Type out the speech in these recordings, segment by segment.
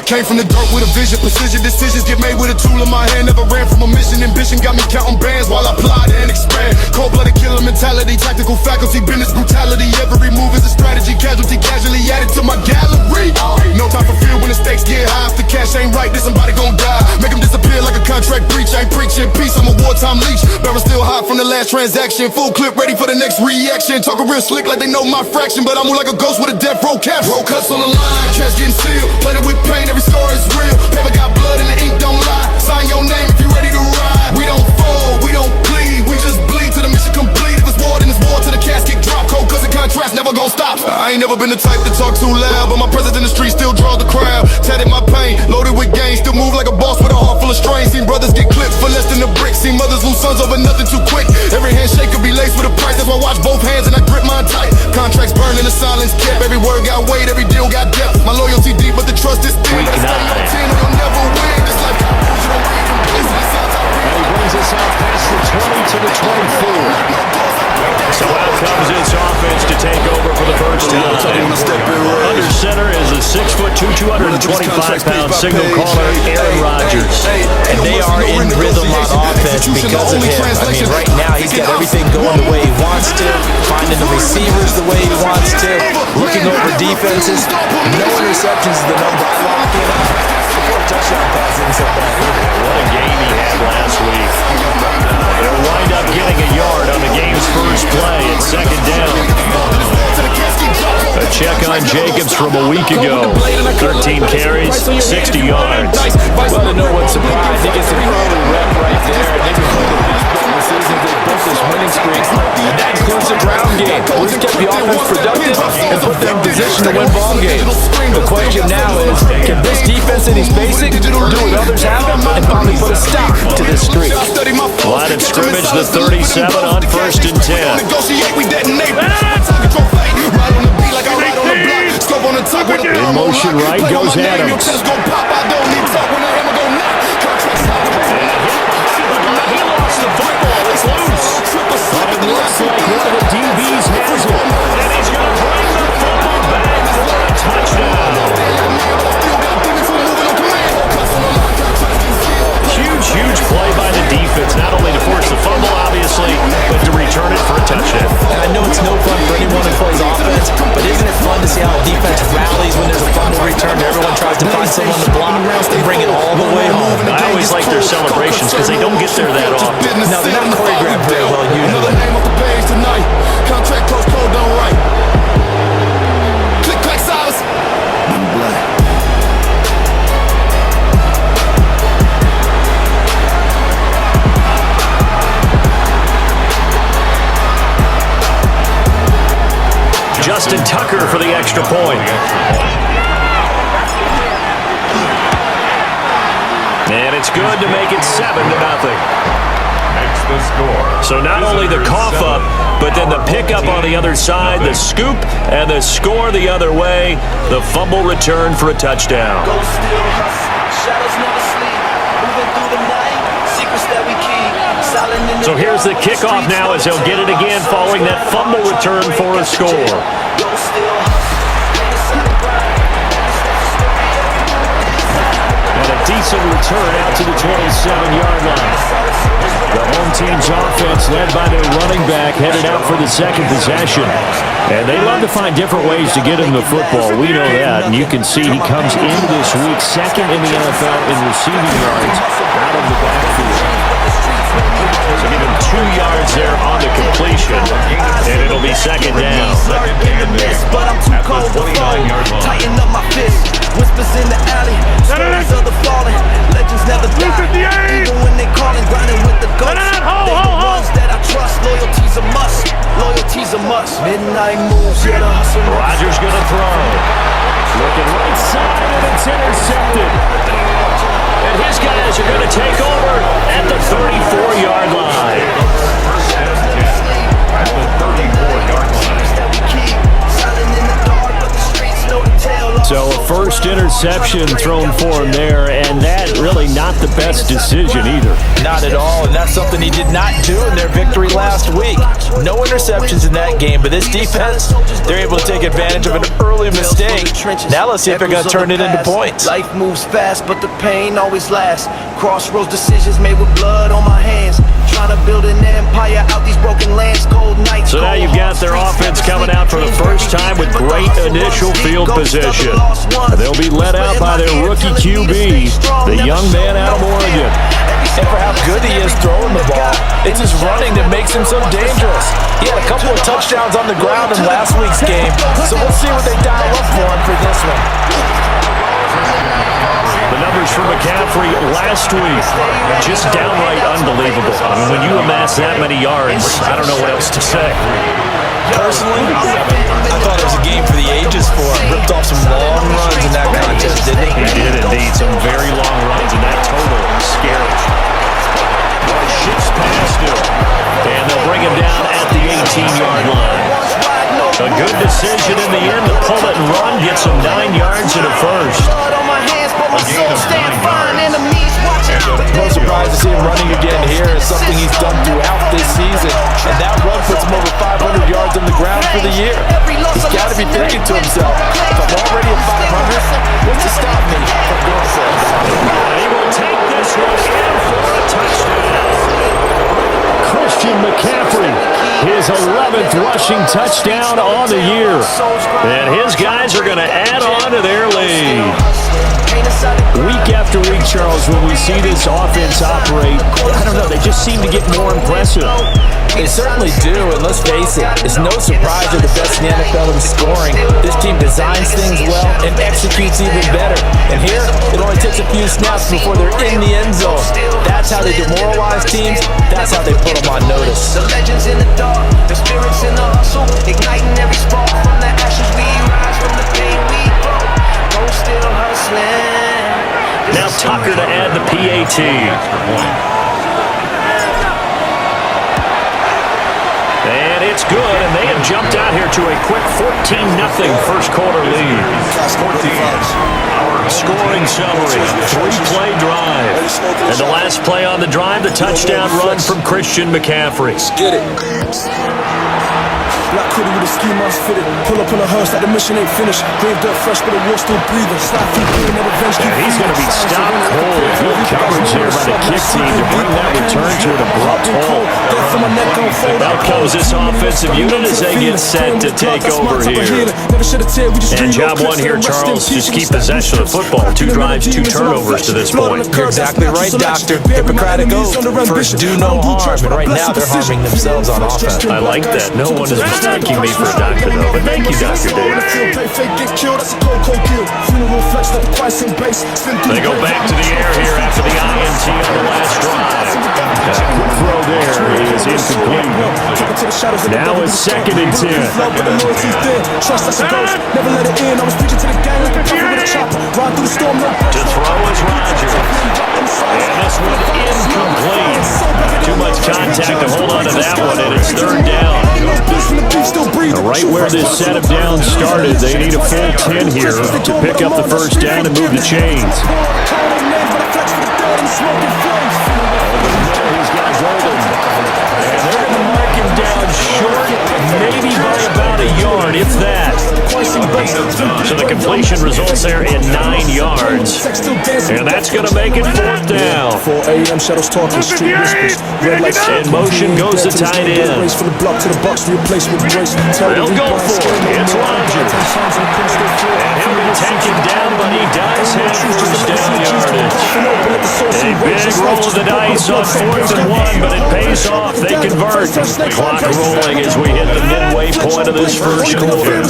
Came from the dirt with a vision, precision, decisions get made with a tool in my hand. Never ran from a mission, ambition got me counting bands while I plot and expand. Cold-blooded killer mentality, tactical faculty, business brutality. Every move is a strategy, casualty casually added to my gallery. No time for fear when the stakes get high. If the cash ain't right, then somebody gon' die. Make them disappear like a contract breach. I ain't preaching peace, I'm a wartime leech. Barrel still hot from the last transaction. Full clip, ready for the next reaction. Talking real slick like they know my fraction, but I move like a ghost with a death row cap. Roll cuts on the line, cash getting sealed. Plated with pain, every story is real. Paper got blood and the ink don't lie. Sign your name if you ready to ride. We don't fold, we don't bleed. We just bleed till the mission complete. If it's war, then it's war till the casket drop. Cold cause the contrast never gon' stop. I ain't never been the type to talk too loud, but my presence in the street still draws the crowd. Tatted my pain, loaded with gains. Still move like a boss with a heart full of strain. Seen brothers get clipped for less than a brick. Seen mothers lose sons over nothing too quick. Every handshake could be laced with a price. That's why I watch both hands and I grip mine tight. Contracts burn and the silence kept. Every word got weight, every deal got depth. My loyalty deep, but the trust is thin. Better stay on team or you'll never win. This life got moves, you don't read them places. And he brings us out past the 20 to the 24. So out comes its offense to take over for the first time. Under center is a 6'2", 225-pound signal caller, Aaron Rodgers. And they are in rhythm on offense because of him. I mean, right now he's got everything going the way he wants to, finding the receivers the way he wants to, looking over defenses. No interceptions is the number. Blocking up. 4 touchdown passes. What a game he had last week. They'll wind up getting a yard on the game's first play at second down. A check on Jacobs from a week ago. 13 carries, 60 yards. Well, to no one's surprise, he gets an early rep right there. And they've been playing the season. They've built this winning streak. And that includes the ground game. We've kept the offense productive and put them in position to win ball games. The question now is, can this defense that he's facing do what others haven't and finally put a stop to this streak? Line of scrimmage, the 37 on 1st and 10. In motion right goes Adams. He lost the football. It's loose. But it looks like one of the DBs has it. And he's going to bring the football back for a touchdown. Huge play by the defense, not only to force the fumble, obviously, but to return it for a touchdown. And I know it's no fun for anyone who plays offense, but isn't it fun to see how a defense rallies when there's a fumble return? Everyone tries to find someone to block and bring it all the way home. I always like their celebrations because they don't get there that often. No, they're not choreographed very well usually. Contract close code done right. Click, clack, silence. I'm black. Justin Tucker for the extra point. And it's good to make it 7-0. The score. So not only the cough up, but then the pickup on the other side, the scoop, and the score the other way. The fumble return for a touchdown. So here's the kickoff now as he'll get it again following that fumble return for a score. And a decent return out to the 27-yard line. The home team's offense, led by their running back, headed out for the second possession. And they love to find different ways to get him the football. We know that. And you can see he comes in this week second in the NFL in receiving yards out of the backfield. So give him 2 yards there on the completion. And it'll be second down. But I'm too cold to fall. Tighten up my fist. Whispers in the alley. Stories of the fallen. Legends never die. Even when they calling, grinding with the ghosts. They the ones that I trust. Loyalty's a must. Loyalty's a must. Midnight moves, yeah, the hustle. Rodgers gonna throw. Looking right side, and it's intercepted. And his guys are gonna take over at the 34-yard line. At the 34-yard line. So a 1st First interception thrown for him there, and that really not the best decision either. Not at all, and that's something he did not do in their victory last week. No interceptions in that game, but this defense, they're able to take advantage of an early mistake. Now let's see if they're going to turn it into points. Life moves fast, but the pain always lasts. Crossroads decisions made with blood on my hands. Trying to build an empire out these broken lands, cold nights. So now you've got their offense coming out for the first time with great initial field position. And they'll be led out by their rookie QB, the young man out of Oregon. And for how good he is throwing the ball, it's his running that makes him so dangerous. He had a couple of touchdowns on the ground in last week's game, so we'll see what they dial up for him for this one. The numbers for McCaffrey last week, just downright unbelievable. I mean, when you amass that many yards, I don't know what else to say. Personally, I thought it was a game for the ages for him. Ripped off some long runs in that contest, didn't he? He did indeed. Some very long runs, and that total is scary. Shifts past him, and they'll bring him down at the 18-yard line. A good decision in the end to pull it and run, get some 9 yards and a first. No surprise to see him running again here. Is something he's done throughout this season. And that run puts him over 500 yards on the ground for the year. He's got to be thinking to himself, if I'm already at 500, what's to stop me from going for it? He will take this one in for a touchdown. Christian McCaffrey, his 11th rushing touchdown on the year. And his guys are going to add on to their lead. Week after week, Charles, when we see this offense operate, I don't know, they just seem to get more impressive. They certainly do, and let's face it, it's no surprise they're the best in the NFL in scoring. This team designs things well and executes even better. And here, it only takes a few snaps before they're in the end zone. That's how they demoralize teams. That's how they put them on notice. The legends in the dark, the spirits in the hustle, igniting every spark. From the ashes we rise, from the pain we grow. Go still hustling. Now Tucker to add the PAT. And it's good, and they have jumped out here to a quick 14-0 first quarter lead. Scoring summary, 3-play drive. And the last play on the drive, the touchdown run from Christian McCaffrey. Get it. Black hoodie with a ski mask fitted. Pull up on a hearse like the mission ain't finished. Grave dirt fresh, but the war still breathing. Slide through pain and revenge. And he's going to be stopped cold. Good coverage here by the kick team to bring that return to an abrupt halt. Out comes this offensive unit as they get set to take over here. And job one here, Charles, just keep possession of the football. 2 drives, 2 turnovers to this point. You're exactly right, Doctor. Hippocratic oath. First, do no harm. And right now, they're harming themselves on offense. I like that. No one is mistaking me for a doctor, though. But thank you, Dr. Dave. They go back to the air here after the INT on the last drive. Quick throw there is incomplete. Now it's 2nd and 10. To throw is Rodgers. And this one incomplete. Too much contact to hold on to that one, and it's 3rd down. Right where this set of downs started, they need a full 10 here to pick up the first down and move the chains. He's got Golden. And they're going to mark him down short, maybe by about a yard, if that. So the completion results there in 9 yards. And that's going to make it 4th down. 4 a.m. shadows talking, street whispers. In motion goes the tight end. They'll go for it. It's Rodgers. And he'll be taken down, but he does have first down yardage. A big roll of the dice on 4th and 1, but it pays off. They convert. Clock rolling as we hit the midway point of this first quarter.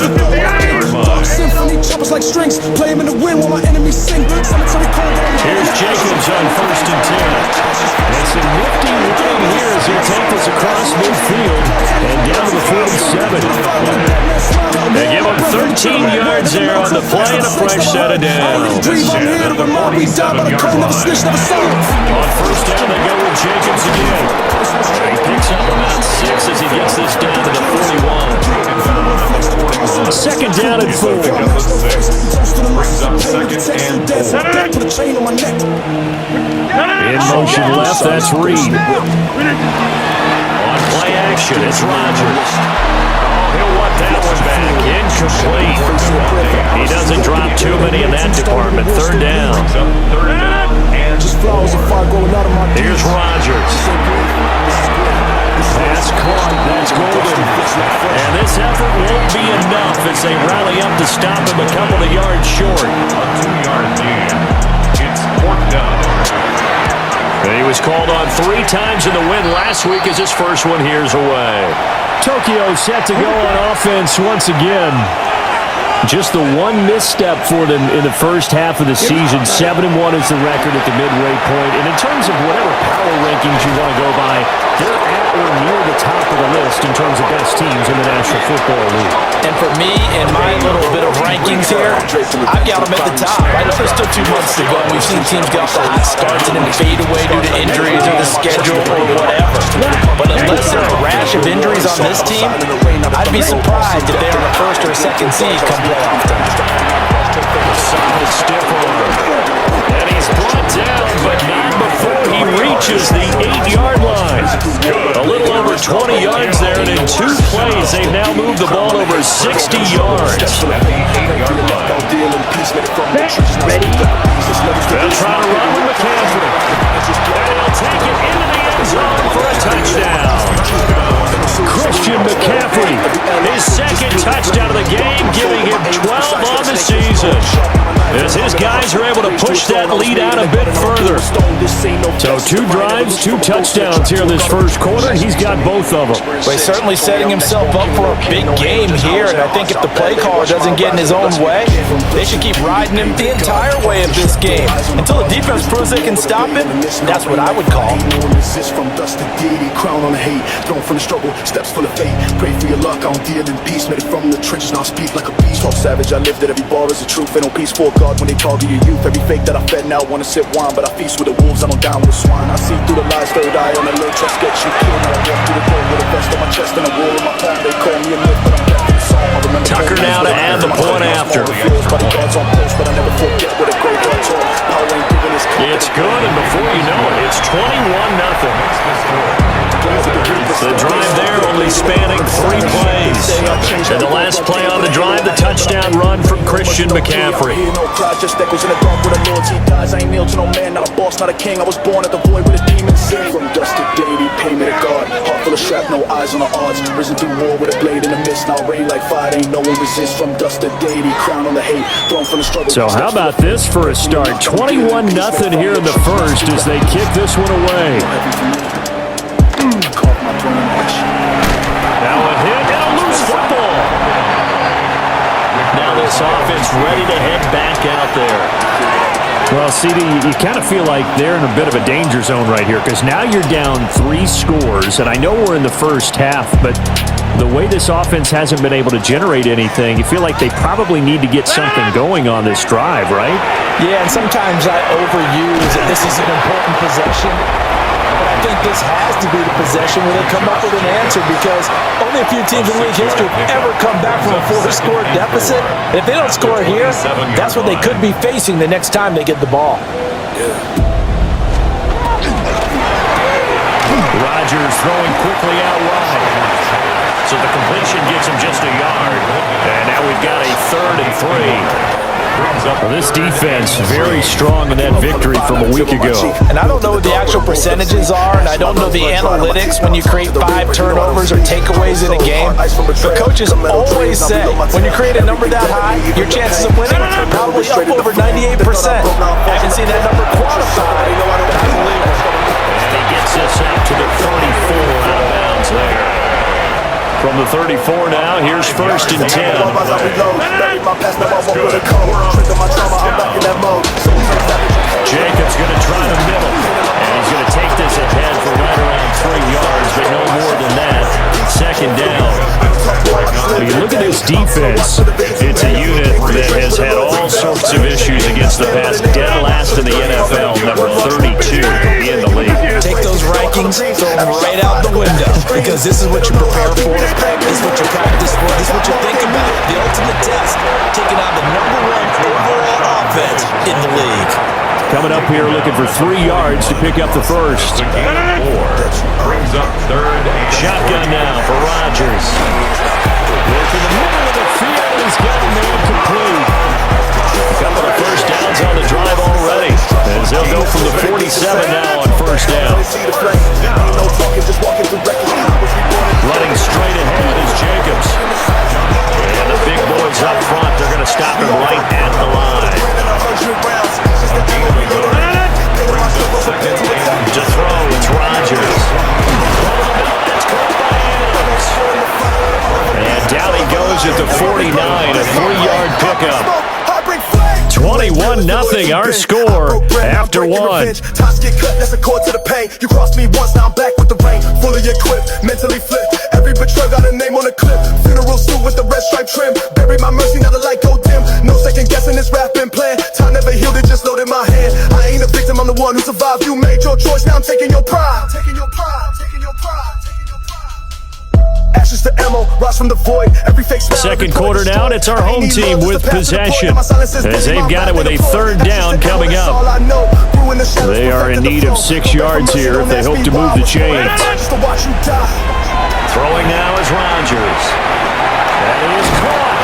Symphony choppers like strings, play him in the wind while my enemies sing. Cemetery cold. Here's Jacobs on 1st and 10. And some nifty running here as he takes us across midfield and down to the 47. They give him 13 yards there on the play and a fresh set of downs. On 1st down, they go with Jacobs again. He picks up about 6 as he gets this down to the 41. second down and 4. Brings up second and 4. In motion left, that's Reed. On play action, it's Rodgers. He'll want that one back. Incomplete. He doesn't drop too many in that department. Third down. Here's Rodgers. Pass caught. That's golden. And this effort won't be enough as they rally up to stop him a couple of yards short. A 2-yard gain. It's fourth down. He was called on 3 times in the win last week as his first one here's away. Tokyo set to go on offense once again. Just the one misstep for them in the first half of the season. 7-1 is the record at the midway point. And in terms of whatever power rankings you want to go by, they're at or near the top of the list in terms of best teams in the National Football League. And for me, in my little bit of rankings here, I've got them at the top. I know there's still 2 months to go. We've seen teams get off the hot starts and then fade away due to injuries or the schedule or whatever. But unless there's a rash of injuries on this team, I'd be surprised if they're in the first or second seed come playoff time. Solid stiff arm. And he's brought down, but not before he reaches the 8-yard line. A little over 20 yards there, and in 2 plays, they've now moved the ball over 60 yards. Ready? They'll try to run with McCaffrey. And he'll take it into the end zone for a touchdown. Christian McCaffrey, his second touchdown of the game, giving him 12 on the season. As his guys are able to push that lead out a bit further. So 2 drives, 2 touchdowns here in this first quarter. He's got both of them. But he's certainly setting himself up for a big game here, and I think if the play caller doesn't get in his own way, they should keep riding him the entire way of this game. Until the defense proves they can stop him, that's what I would call. From dust to deity, crown on the hate, thrown from the struggle, steps full of fate. Pray for your luck, I don't deal in peace. Made it from the trenches, now I speak like a beast. Talk savage, I lived it, every bar is the truth. Ain't no peace for God when they target your youth. Every fake that I fed now wanna sip wine, but I feast with the wolves, I don't down with the swine. I see through the lies, third eye on the low, trust get you killed. Now I walk through the door with a vest on my chest and a war in my palm. They call me a myth, but I'm deaf in the song. I remember Tucker now to add the point after. Bodyguards on post, but I never forget what a great guard taught. Power ain't giving his It's good, and before you know it, it's 21-0. The drive there only spanning 3 plays. And the last play on the drive, the touchdown run from Christian McCaffrey. Just echoes in the dark with a lord. He dies. I ain't kneel to no man, not a boss, not a king. I was born at the void with a demon sin. From dust to deity, pay me to God. Heart full of shrapnel, eyes on the odds. Risen through war with a blade in the mist. Now rain like fire, ain't no one resist. From dust to deity, crown on the hate, thrown from the struggle. So how about this for a start? 21-0 here in the first as they kick this one away. Now a hit and a loose football. Now this offense ready to head back out there. Well, CD, you kind of feel like they're in a bit of a danger zone right here because now you're down 3 scores, and I know we're in the first half, but the way this offense hasn't been able to generate anything, you feel like they probably need to get something going on this drive, right? Yeah, and sometimes I overuse that this is an important possession. But I think this has to be the possession where they come up with an answer because only a few teams in league history have ever come back from a 4-score deficit. And if they don't score here, that's what they could be facing the next time they get the ball. Rodgers throwing quickly out wide. So the completion gets him just a yard. And now we've got a 3rd and 3. Well, this defense very strong in that victory from a week ago. And I don't know what the actual percentages are, and I don't know the analytics when you create 5 turnovers or takeaways in a game. But coaches always say when you create a number that high, your chances of winning are probably up over 98%. I haven't seen that number quantified, but I believe it. And he gets this out to the 34 out of bounds there. From the 34 now, here's 1st and 10. Jacobs going to try the middle, and he's going to take this ahead for right around 3 yards, but no more than that. 2nd down. When you look at this defense, it's a unit that has had all sorts of issues against the pass. Dead last in the NFL, number 32 in the league. Take those rankings, throw them right out the window, because this is what you prepare for, this is what you practice for, this is what you think about. The ultimate test, taking on the #1 overall offense in the league. Coming up here looking for 3 yards to pick up the first. The gain of 4 brings up 3rd and Shotgun now for Rodgers. Goes to the middle of the field. He's got a man complete. A couple of first downs on the drive already, as they'll go from the 47 now on first down. Running straight ahead is Jacobs. And the big boys up front, they're going to stop him right at the line. To throw, it's Rodgers. And down he goes at the 49, a 3-yard pickup. 21-0 our score after 1. Toss get cut, that's a cord to the pain. You crossed me once, now I'm back with the rain. Fully equipped, mentally flipped. Every betrayal got a name on the clip. Funeral suit with the red stripe trim. Bury my mercy, now the light go dim. No second guessing this rapping plan. Time never healed, it just loaded my hand. I ain't a victim, I'm the one who survived. You made your choice, now I'm taking your pride. Taking your pride, taking your pride. Ashes to ammo, rise from the void. Every fake smile. Second quarter down, it's our home team with possession, as they've got it with a 3rd down coming up. They are in need of 6 yards here if they hope to move the chains. Throwing now is Rodgers. That is caught.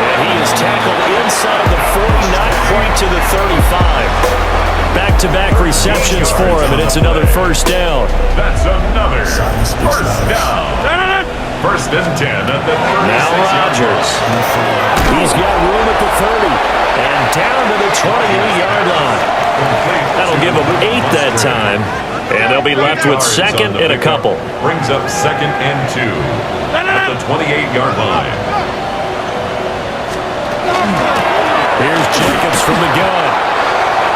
And he is tackled inside the 40, not quite to the 35. Back-to-back receptions for him, and it's another first down. That's another first down. 1st and 10 at the 36. Now Rodgers. He's got room at the 30 and down to the 28-yard line. That'll give them 8 that time, and they'll be left with 2nd and a couple. Brings up 2nd and 2 at the 28-yard line. Here's Jacobs from the gun.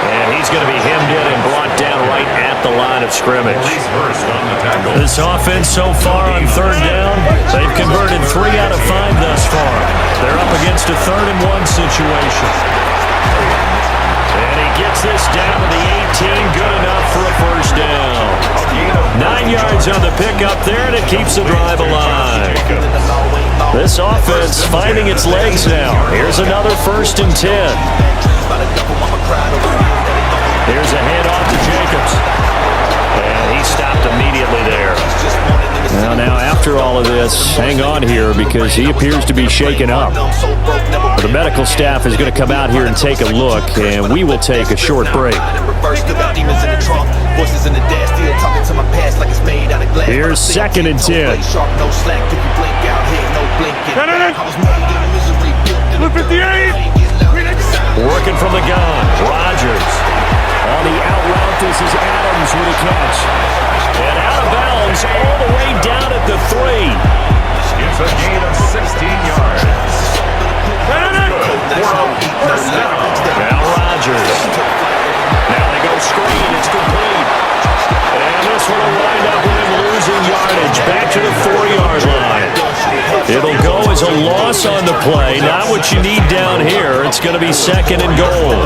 And he's going to be hemmed in and brought down right at the line of scrimmage. This offense so far on 3rd down, they've converted 3 out of 5 thus far. They're up against a 3rd and 1 situation. And he gets this down to the 18, good enough for a first down. 9 yards on the pickup there, and it keeps the drive alive. This offense finding its legs now. Here's another 1st and 10. Here's a handoff to Jacobs. And he stopped immediately there. Now, after all of this, hang on here because he appears to be shaken up. The medical staff is going to come out here and take a look, and we will take a short break. Here's 2nd and 10. Blue 58. Working from the gun, Rodgers. On the out route, this is Adams with a catch. And out of bounds all the way down at the 3. It's a gain of 16 yards. Now Rodgers. Now they go screen, it's complete. And this one will wind up with him losing yardage back to the 4-yard line. It'll go as a loss on the play, not what you need down here. It's going to be 2nd and goal.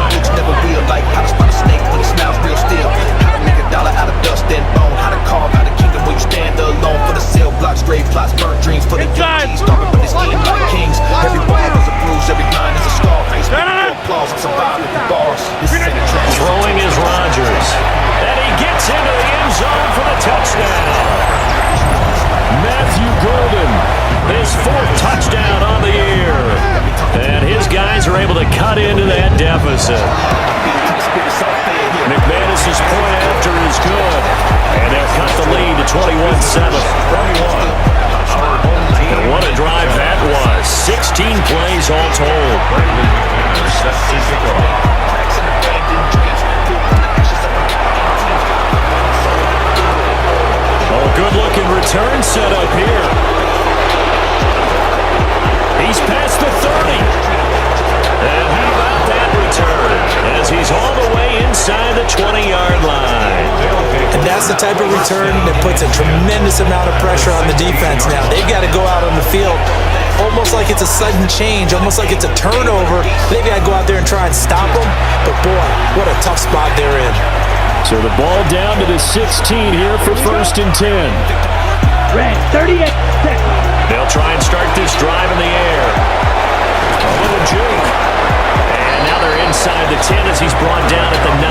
Throwing is Rodgers. And he gets into the end zone for the touchdown. Matthew Golden, his 4th touchdown on the year. And his guys are able to cut into that deficit. McManus's point after is good. And they'll cut the lead to 21-7. And what a drive that was. 16 plays all told. Oh, good-looking return set up here. He's past the 30. And how about that return? As he's all the way inside the 20-yard line. And that's the type of return that puts a tremendous amount of pressure on the defense now. They've got to go out on the field almost like it's a sudden change, almost like it's a turnover. They've got to go out there and try and stop them. But, boy, what a tough spot they're in. So the ball down to the 16 here for 1st and 10. Red, 38 seconds. They'll try and start this drive in the air. A little juke. And now they're inside the 10 as he's brought down at the 9.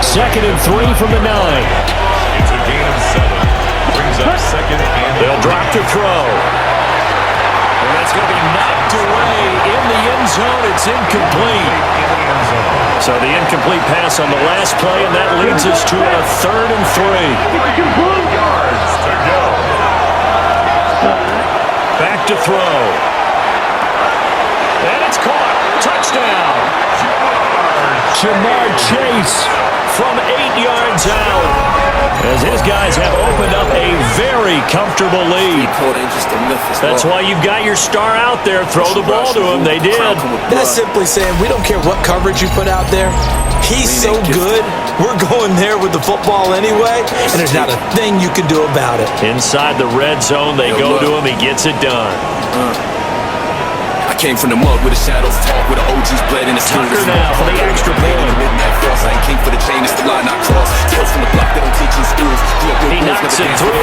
2nd and 3 from the 9. It's a gain of 7. Brings up 2nd and They'll drop to throw. And that's going to be knocked away in the end zone. It's incomplete. So the incomplete pass on the last play, and that leads us to a 3rd and 3. yards to go. Back to throw. And it's caught. Touchdown. Jamar Chase from 8 yards out. As his guys have opened up a very comfortable lead. That's why you've got your star out there. Throw the ball to him. They did. That's simply saying we don't care what coverage you put out there. He's so good, we're going there with the football anyway, and there's not a thing you can do about it. Inside the red zone, they go to him. He gets it done. Came from the mud where the shadows talk, where the OGs bled in the Tucker now for the extra point. Midnight frost, I ain't king for the chain, it's the line I cross. Tales from the block they don't teach in schools. He knocks it through.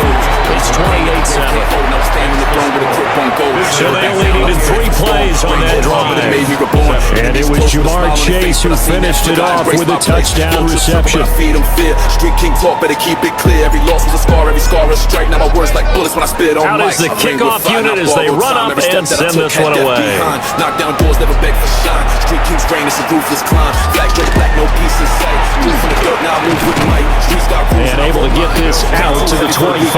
It's 28-7. So they only needed 3 plays on that drive. And it was Jamar Chase who finished it off with a touchdown reception. Street king talk, better keep it clear. Every loss was a scar, every scar a strike. Now my words like bullets when I spit on Out is the kickoff unit as they run up and send this one away. Knock down doors, never beg for shine. Street king's reign, it's a ruthless climb. Black drink, black, no peace in sight. Move from the dirt, now I move with might. Streets got rules. And able to get this out to the 25.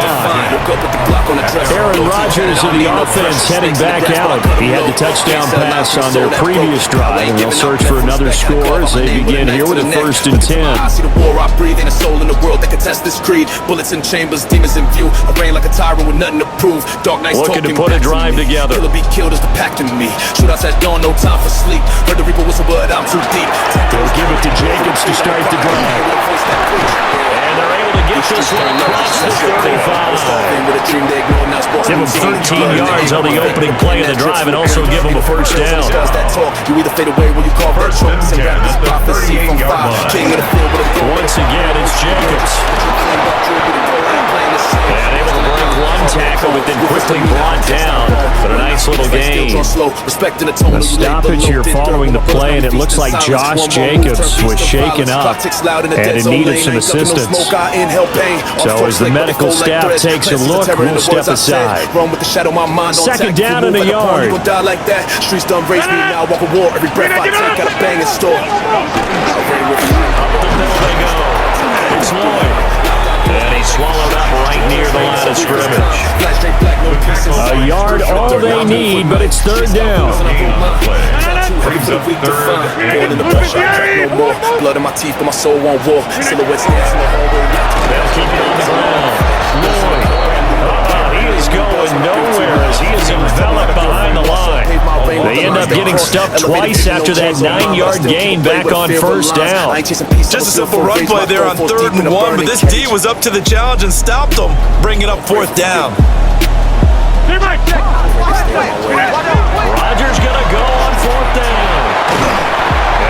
Aaron Rodgers of the offense heading back out. He had the touchdown pass on their previous drive, and they'll search for another score as they begin here with a 1st and 10. I see the war I breathe, ain't a soul in the world that can test this creed. Bullets in chambers, demons in view. I reign like a tyrant with nothing to prove. Dark nights looking to talking put a back to drive me. together. Killer be killed as the pact in me. Shootouts at dawn, no time for sleep. Heard the reaper whistle, but I'm too deep. They'll give it to Jacobs to start the drive. And they're able to get this one across the 35. Give them 13 yards on the opening play of the drive and also give them a 1st down. You either fade away when you call virtual. Once again, it's Jacobs. And able to break one tackle, but then quickly brought down. But a nice little gain. A stoppage here following the play, and it looks like Josh Jacobs was shaken up and in need of some assistance. So as the medical staff takes a look, we'll step aside. 2nd down and a yard. Streets done race me now, walk a war. Every breath I take, got a bang in store. Up the middle they go. It's Lloyd. And he's swallowed up right near the line of scrimmage. A yard all they need, but it's 3rd down. Brings up 3rd and 5. Blood in my teeth, but my soul won't war. Silhouettes dance in the hallway. They'll keep it on the ground. Lloyd. He is going nowhere as he is enveloped behind the line. They end up getting stuffed twice after that 9-yard gain back on 1st down. Just a simple run play there on 3rd and 1, but this D was up to the challenge and stopped them, bringing up 4th down. Rodgers gonna go on 4th down.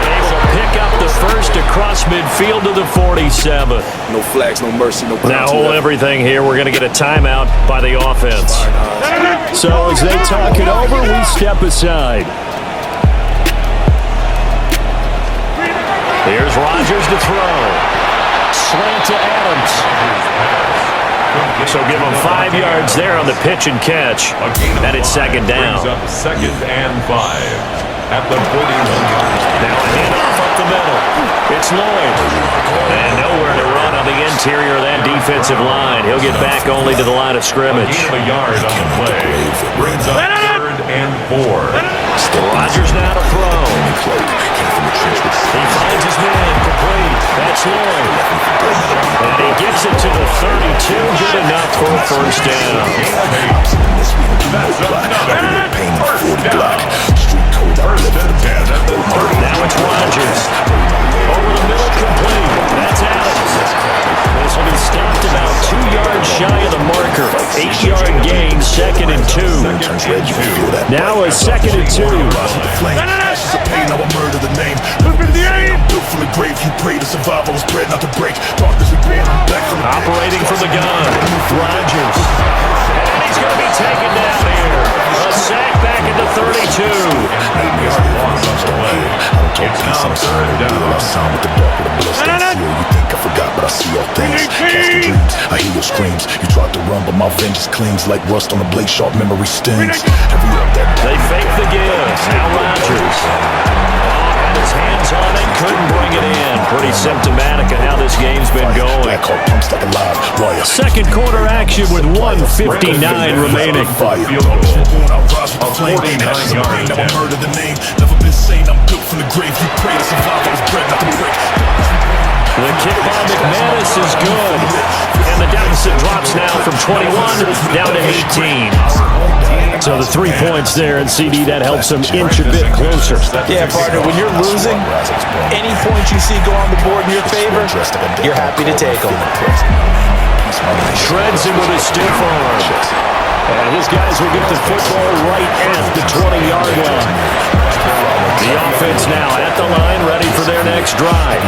And able to pick up the 1st across midfield to the 47. No flags, no mercy, no ground. Now hold everything here. We're gonna get a timeout by the offense. So as they talk it over, we step aside. Here's Rodgers to throw. Slant to Adams. So give them 5 yards there on the pitch and catch. And it's 2nd down. Brings up 2nd and 5 at the 41. Now a handoff up the middle. It's Lloyd. And nowhere to run on the interior of that defensive line. He'll get back only to the line of scrimmage. A yard on the play. Brings up 3rd and 4. Rodgers now to throw. He finds his man complete. That's Lloyd. And he gets it to the 32. Good enough for a 1st down. That's another 1st down. 1st and 10 at the 30. Now it's Rodgers. Over the middle, complete. That's Adams. This will be stopped about 2 yards shy of the marker. 8-yard gain, 2nd and 2. Now a 2nd and 2. Ashes of pain, I will murder the name. I'm built from the grave. You pray to survive. I was bred not to break. Darkness we born. Operating from the gun, Rodgers. And he's going to be taken down here. A sack back into 32. It's now third down. You think I forgot, but I see all things. Catch the dreams, I hear your screams. You tried to run, but my vengeance clings like rust on a blade. Sharp memory stings. They fake the give. Now Rodgers. Had his hands on it, couldn't bring it in. Pretty symptomatic of how this game's been going. Second quarter action with 1:59 remaining. A 49-yard attempt. Never been sane, I'm built from the grave. You pray to survive, I was bred not to break. The kick by McManus is good. And the deficit drops now from 21 down to 18. So the 3 points there, and CD, that helps them inch a bit closer. Yeah, partner, when you're losing, any points you see go on the board in your favor, you're happy to take them. Shreds him with his stiff arm. And his guys will get the football right at the 20-yard line. The offense now at the line, ready for their next drive.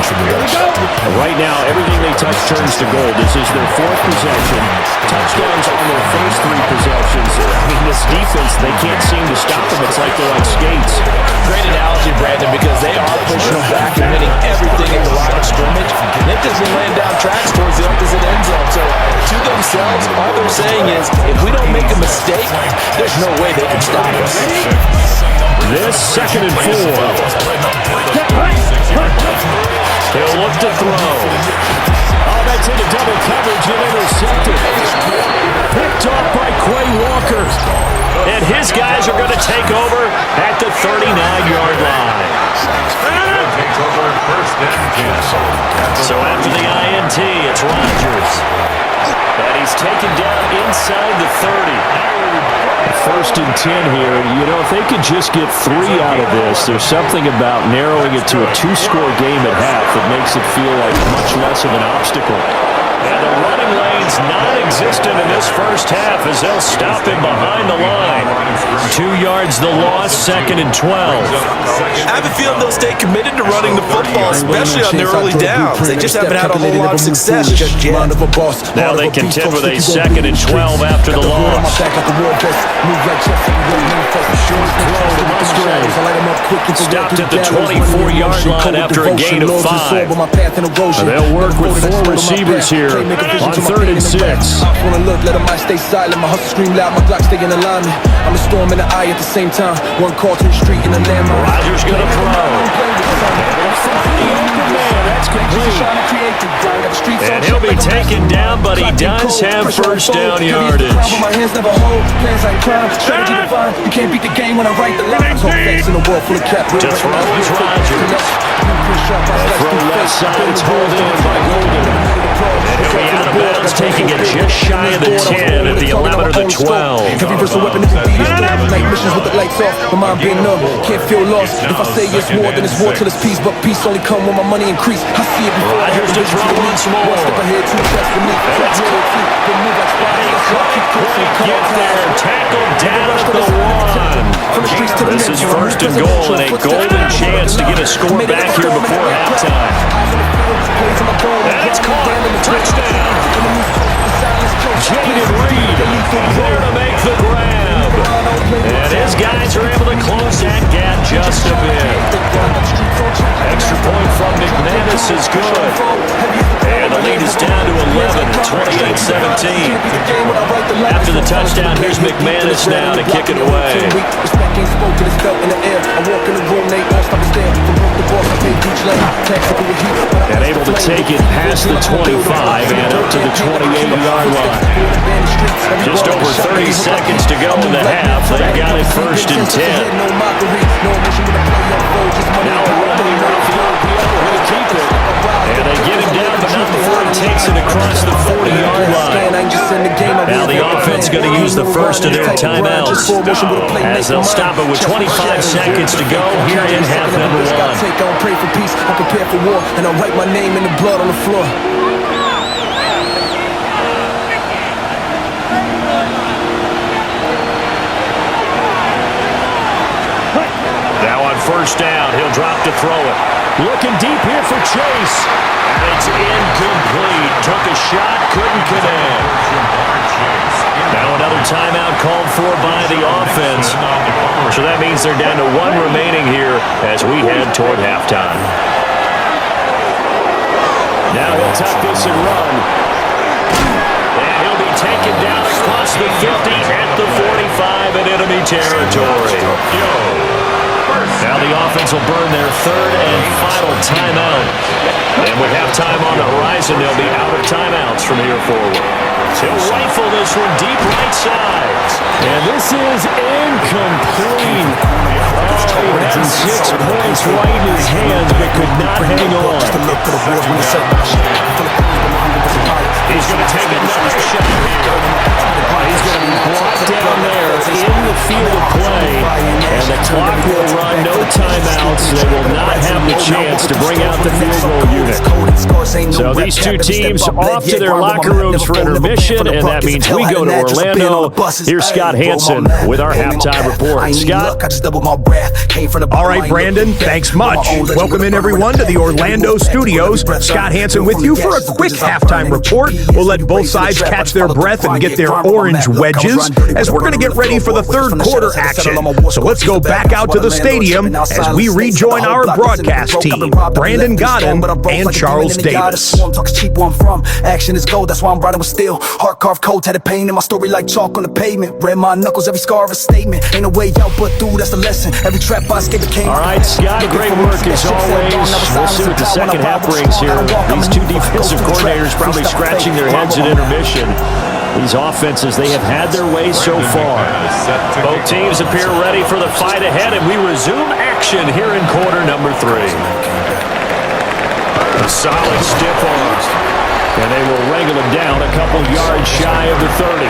Right now, everything they touch turns to gold. This is their fourth possession. Touchdowns on their first 3 possessions. I mean, this defense, they can't seem to stop them. It's like they're on skates. Great analogy, Brandon, because they are pushing them back and hitting everything at the line of scrimmage. They've just been laying down tracks towards the opposite end zone. So to themselves, all they're saying is, if we don't make a mistake, there's no way they can stop us. This 2nd and 4. He'll look to throw. Oh, that's into double coverage and intercepted. Picked off by Quay Walker. And his guys are going to take over at the 39-yard line. So after the INT, it's Rodgers. And he's taken down inside the 30. First and 10 here. You know, if they could just get 3 out of this, there's something about narrowing it to a 2-score game at half that makes it feel like much less of an obstacle. And the running lane's non-existent in this first half as they'll stop him behind the line. 2 yards the loss, 2nd and 12. I have a feeling they'll stay committed to running the football, especially on their early downs. They just haven't had a whole lot of success just yet. Now they contend with a 2nd and 12 after the loss. Stopped at the 24-yard line after a gain of 5. They'll work with 4 receivers here on 3rd and 6. Wanna look, let 'em might stay silent. My hustle scream loud, my Glock stay in alignment. I'm a storm in the eye at the same time. One call to the street in the landmine. Rodgers gonna throw. That's complete. And he'll be taken down, but he does have first down yardage. My hands never hold, plans like crime. Strategy divine. You can't beat the game when I write the lines. Whole face in the world full of cap. To throw is Rodgers. From left side, it's pulled in by Golden. And he'll be out of bounds, taking it just shy of the 10 at the 11 or the 12. Heavy versatile weapon if it be a storm. Night missions with the lights off, my mind being numb. Can't feel lost. If I say it's war, then it's war till it's peace. But peace only come when my money increase. I see it before I Rodgers to throw once more. One step ahead, 2 steps beneath. Let's go. Get there, tackled down at the 1. This is 1st and goal and a golden chance to get a score back here before halftime. And it's caught. Touchdown. Jaden Reed there to make the grab. And his guys are able to close that gap just a bit. Extra point from McManus is good. And the lead is down to 11 at 28-17. After the touchdown, here's McManus now to kick it away. And able to take it past the 25 and up to the 28-yard line. Just over 30 seconds to go in the half. They've got it 1st and 10. Now a run around the field to keep it. And they get him down, but not before he takes it across the 40-yard line. Now the offense going to use the first of their timeouts as they'll stop it with 25 seconds to go here in half number 1. I pray for peace, I prepare for war, and I write my name in the blood on the floor. Now on 1st down, he'll drop to throw it. Looking deep here for Chase. And it's incomplete. Took a shot for by the offense. So that means they're down to one remaining here as we head toward halftime. Now he'll tuck this and run. And he'll be taken down across the 50 at the 45 in enemy territory. Now the offense will burn their third and final timeout. And with halftime on the horizon, they'll be out of timeouts from here forward. He'll rifle this one deep right side. And this is incomplete. Oh, he had 6 points right in his hands, but could not hang on. He's going to take another shot here. He's going to be blocked down there in the field of play, and the clock will run. No timeouts. They will not have the chance to bring out the field goal unit. So these two teams off to their locker rooms for intermission, and that means we go to Orlando. Here's Scott Hansen with our halftime report. Scott? All right, Brandon, thanks much. Welcome in, everyone, to the Orlando studios. Scott Hansen with you for a quick halftime report. We'll let both sides catch their breath and get their orange wedges as we're going to get ready for the third quarter action. So let's go back out to the stadium as we rejoin our broadcast team, Brandon Godden and Charles Davis. Action is gold, that's why I'm riding with steel. Heart carved cold, had a pain in my story like chalk on the pavement. Red my knuckles, every scar of a statement. Ain't no way out but through, that's the lesson. Every trap I escape became. All right, Scott, great work as always. We'll see what the second half brings here. These two defensive coordinators probably scratching their heads at intermission. These offenses, they have had their way so far. Both teams appear ready for the fight ahead, and we resume action here in quarter number 3. A solid stiff arm, and they will wrangle him down a couple yards shy of the 30.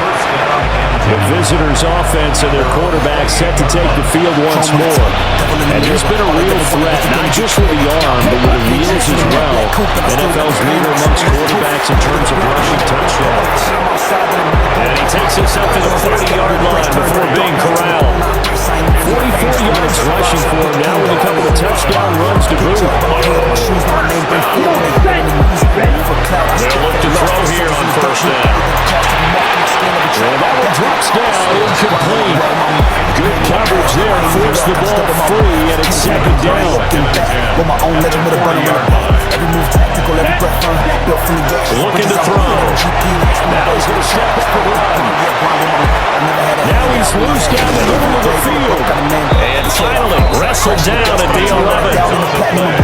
The visitors' offense and their quarterback set to take the field once more. And he's been a real threat, not just with the arm, but with the wheels as well. NFL's leader amongst quarterbacks in terms of rushing touchdowns. And he takes us up to the 30-yard line before being corralled. 44 yards rushing for him now with a couple of touchdown runs to boot. They'll look to throw here on first down. And that one drops down, incomplete. Good coverage there, forced the ball free, and it's second down. Looking to throw. Now he's going to step up and run. Now he's loose down the middle of the field. And finally wrestled down at the 11.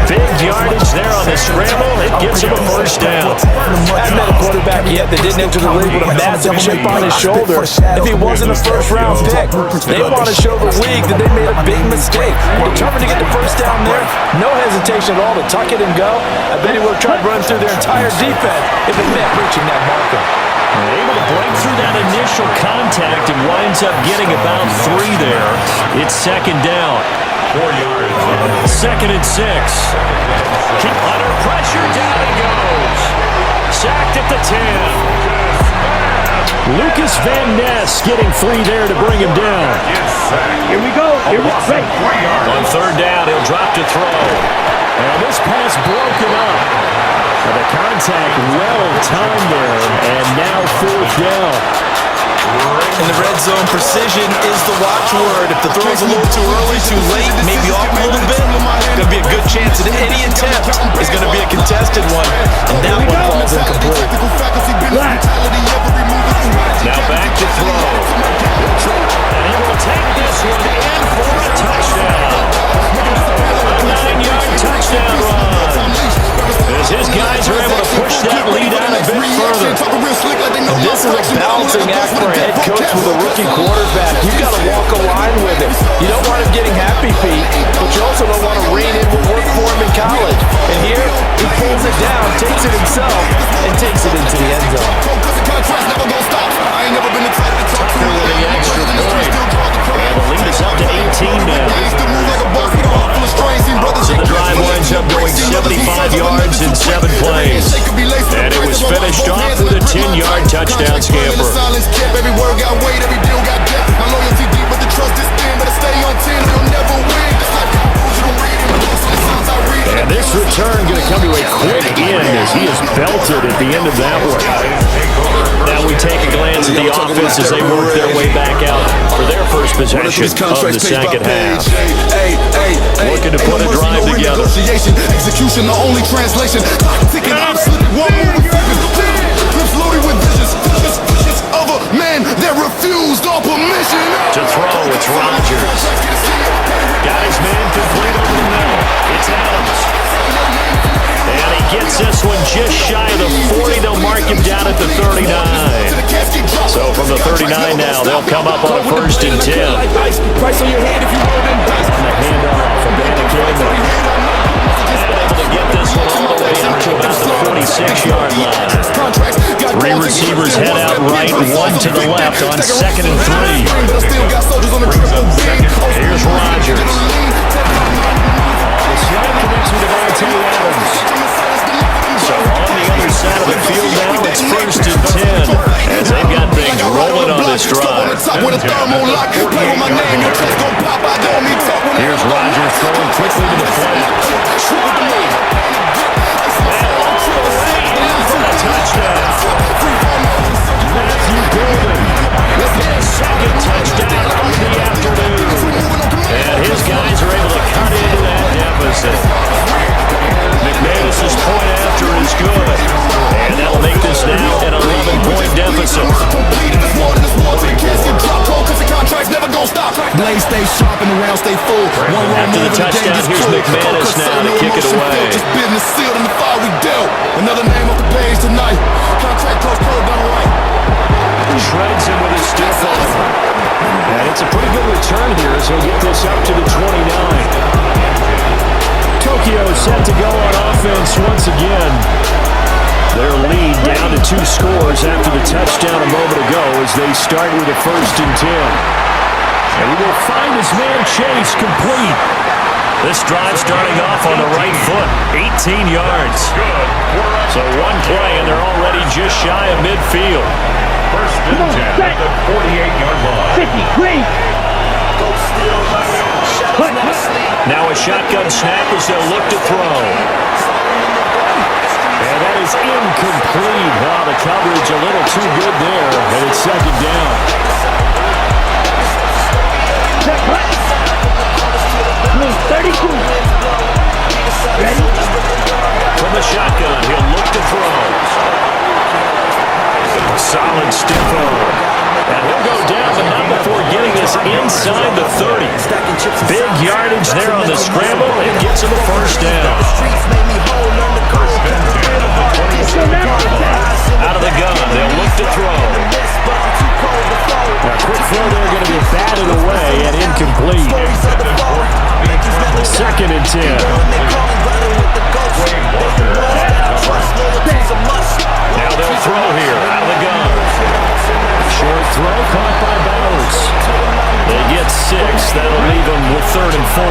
Big yardage there on the scramble. It gets him a first down. I haven't met a quarterback yet that didn't enter the league with a massive chip on his shoulder. If he wasn't a first-round pick, they want to show the league that they made a big mistake. Determined to get the first down there, no hesitation at all to tuck it and go. I bet he would have tried running through their entire defense if it meant reaching that marker. Able to break through that initial contact and winds up getting about 3 there. It's second down. 4 yards. Second and 6. Keep under pressure. Down he goes. Sacked at the 10. Lucas Van Ness getting 3 there to bring him down. Here we go. Here we go. On third down, he'll drop to throw. And this pass broken up. The contact well timed there, and now fourth down. In the red zone, precision is the watchword. If the throw's a little too early, too late, maybe off a little bit, going to be a good chance that any attempt is going to be a contested one, and that one falls incomplete. Now back to throw. And he will take this one in for a touchdown. A 9-yard touchdown run. As his guys are able to push that lead out a bit further. This is a balancing act for a head coach with a rookie quarterback. You've got to walk a line with him. You don't want him getting happy feet, but you also don't want to rein in what worked for him in college. And here, he pulls it down, takes it himself, and takes it into the end zone. Tucker with the extra point. And the lead is up to 18 now. So the drive winds up going 75 yards in 7 plays. And it was finished off with a 10-yard touchdown scamper. And this return going to come to a quick end as he is belted at the end of that one. Now we take a glance at the offense as they work their way back out for their first possession of the second half. Looking to put a drive together. Execution, the only translation. Clock ticking, I'm slipping, one move, clips loaded with visions of a man that refused all permission. To throw, it's Rodgers. Got his man complete over the middle. It's Adams. And he gets this one just shy of the 40. They'll mark him down at the 39. So from the 39 now, they'll come up on a 1st and 10. Price on your head if you hold in dice. On the handoff from Able to get this one all the way up to about the 46-yard line. 3 receivers head out right, 1 to the left on 2nd and 3. Here's Rodgers. The snap connects with Devontae Adams. So on the other side of the field now, it's 1st and 10 as they've got things rolling on this drive. Here's Rodgers throwing quickly to the flat. Touchdown. Matthew Golden with his 2nd touchdown of the afternoon. And his guys are able to cut into that deficit. McManus's point after is good. And that'll make this now an 11-point deficit. Blade stay sharp and the round stay full. After the touchdown, here's McManus now to kick it away. Business sealed in the fire we dealt. Another name off the page tonight. Contract close, done right. Shreds him with his stiff arm. And it's a pretty good return here as he'll get this up to the 29. Tokyo set to go on offense once again. Their lead down to 2 scores after the touchdown a moment ago as they start with a 1st and 10. And he will find his man Chase complete. This drive starting off on the right foot, 18 yards. So one play and they're already just shy of midfield. 1st and 10 at the 48-yard line. Now a shotgun snap as they'll look to throw. And that is incomplete. Wow, the coverage a little too good there. And it's 2nd down. From the shotgun, he'll look to throw. Solid stiff arm. And he'll go down, but not before getting this inside the 30. Big yardage there on the scramble. It gets him a 1st down. Out of the gun, they'll look to throw. A quick throw there going to be batted away and incomplete. 2nd and 10. Now they'll throw here, out of the gun. Short throw caught by Bowers. They get 6. That'll leave them with 3rd and 4.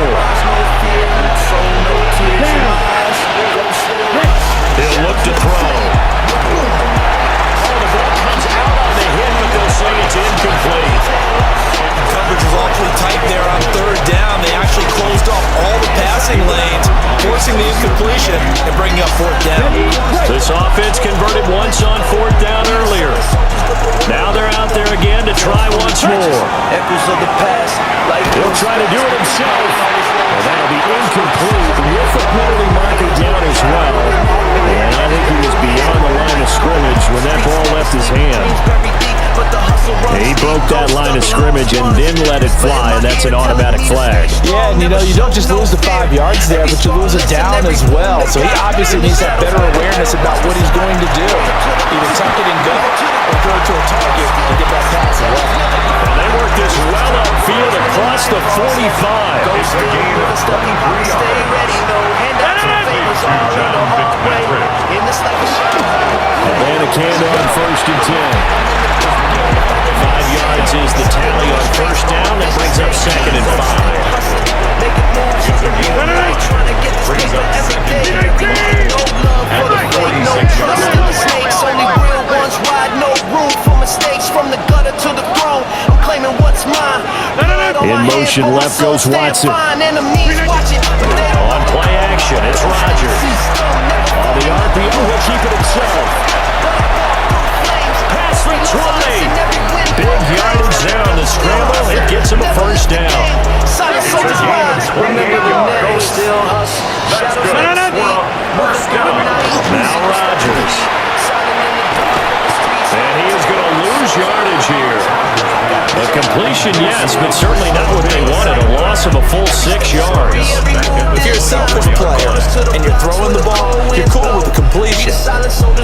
He'll look to throw. Oh, the ball comes out on the hit, but they'll say it's incomplete. Coverage was awfully tight there on 3rd down. They actually closed off all the passing lanes, forcing the incompletion and bringing up 4th down. This offense converted once on 4th down earlier. Now they're out there again to try once more. Echoes of the past. He'll try to do it himself. And that'll be incomplete with the penalty marker down as well. And I think he was beyond the line of scrimmage when that ball left his hand. He broke that line of scrimmage and then let it fly, and that's an automatic flag. Yeah, and you don't just lose the 5 yards there, but you lose it down as well. So he obviously needs to have better awareness about what he's going to do. Either tuck it and go, or throw it to a target and get that pass away. And they work this well upfield across the 45. Atlanta Canada on 1st and 10. 5 yards is the tally on 1st down. That brings up 2nd and 5. In motion, left goes Watson. On play action, it's Rodgers. On the RPO, he'll keep it himself. Pass first down. Now Rodgers. And he is going to lose yardage here. A completion, yes, but certainly not what they wanted. A loss of a full 6 yards. If you're a selfish player and you're throwing the ball, you're cool with the completion.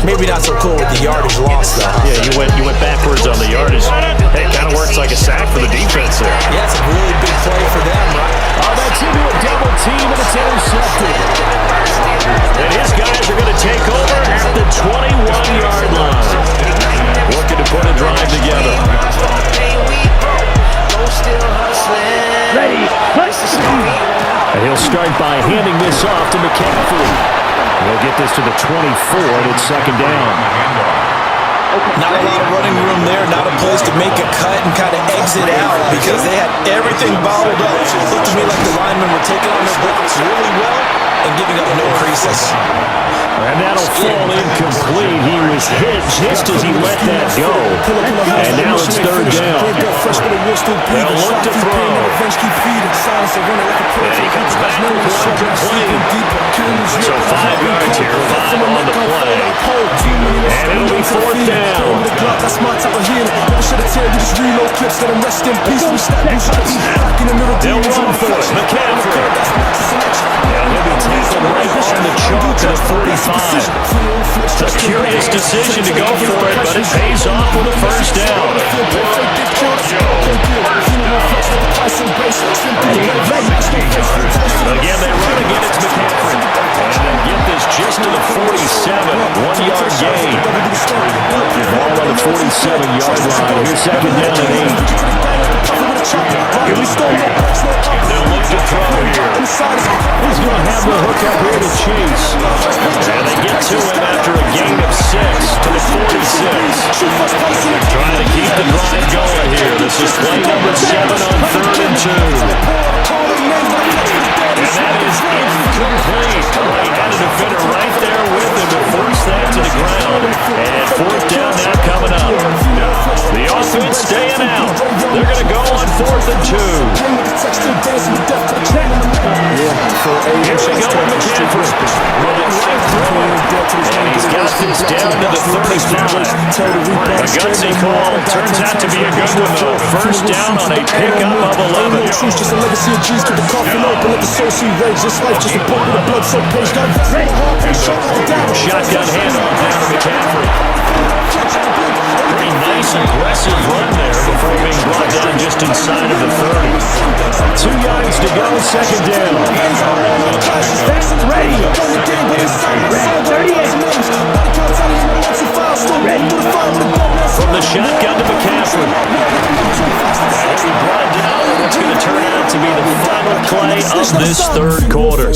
Maybe not so cool with the yardage loss, though. Yeah, you went backwards on the yardage. Hey, it kind of works like a sack for the defense there. Yeah, it's a really big play for them, right? Oh, that's into a double team, and it's intercepted. And his guys are going to take over at the 21-yard line. Looking to put a drive together. Ready, And he'll start by handing this off to McCaffrey. He'll get this to the 24, and it's second down. Not a lot of running room there, not a place to make a cut and kind of exit out because they had everything bottled up. It looked to me like the linemen were taking on their blocks really well and giving up no creases. And that'll fall incomplete. He was hit just as he let that go. And now it's third down. They'll look to throw. And he comes back with one complete. So 5 yards here, 5 on the play. And it'll be fourth down. They'll run for it. McCaffrey. And he'll be tackled right on the chalk at 45. It's a curious decision to go for it, but it pays off with a first down. Again, they run again. It's McCaffrey. And they get this just to the 47. 1-yard gain. Ball on the 47-yard line. Here's second down and 8. They'll look to throw here. He's going to have the hook up here to Chase. And they get to him after a gain of 6 to the 46. Trying to keep the drive going here. This is play number 7 on 3rd and 2. And that is incomplete. He had a defender right there with him to force that to the ground. And fourth down now coming up. The offense staying out. They're going to go on 4th and 2. Here we go with McCaffrey. Running right through it. And he's got this down to the 35. A gutsy call. Turns out to be a good one, though. First down on a pickup of 11. Shotgun handoff down to McCaffrey. Pretty nice, aggressive run there before being brought down just inside of the 30. 2 yards to go, second down. ready. 38. From the shotgun to McCaffrey. He brought it down, and it's going to turn out to be the final play of this third quarter.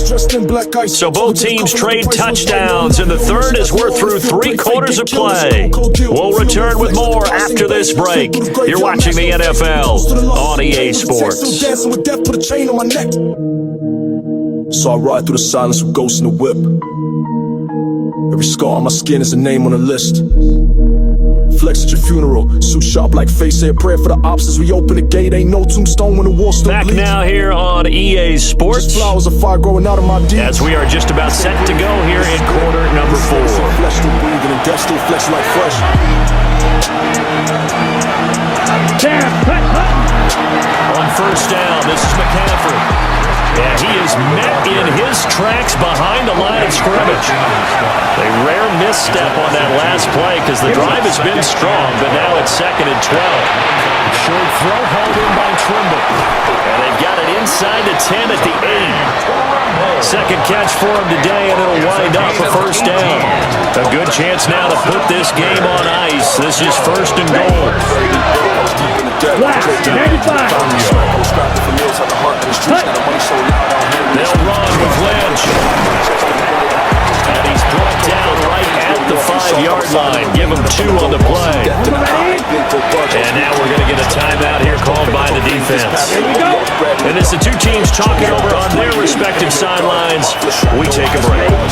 So both teams trade touchdowns, and the third as we're through 3 quarters of play. We'll return with more after this break. You're watching the NFL on EA Sports. So I ride through the silence with ghosts in the whip. Every scar on my skin is a name on the list. Flex at your funeral, suit sharp like face, say a prayer for the ops as we open the gate. Ain't no tombstone when the war still Back bleeds. now here on EA Sports, Flowers of fire growing out of my deeds. as we are just about set to go here in quarter number 4. Flesh still breathing and death still flesh like fresh. On first down, this is McCaffrey. And he is met in his tracks behind the line of scrimmage. A rare misstep on that last play because the drive has been strong, but now it's 2nd and 12. Short throw hauled in by Trimble. And they've got it inside the 10 at the 8. Second catch for him today, and it'll wind up a first down. A good chance now to put this game on ice. This is 1st and goal. Left, 95. They'll run with Lynch. And he's brought down right at the 5-yard line. Give him 2 on the play. And now we're going to get a timeout here called by the defense. And as the 2 teams talking over on their respective sidelines, we take a break. And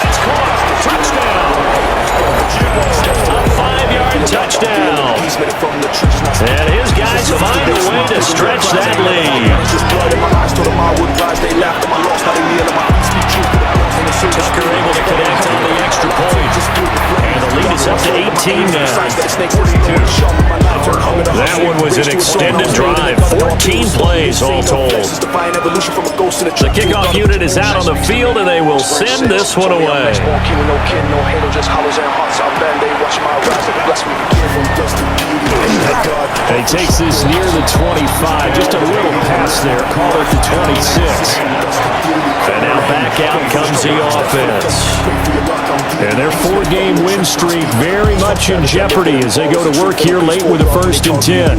it's caught. Touchdown. A 5-yard touchdown. And his guys find a way to stretch that lead. Tucker able to connect on the extra point. And the lead is up to 18 now. That one was an extended drive. 14 plays all told. The kickoff unit is out on the field, and they will send this one away. And he takes this near the 25. Just a little pass there. Call it the 26. And now back out comes the offense. And their 4-game win streak very much in jeopardy as they go to work here late with a 1st and 10.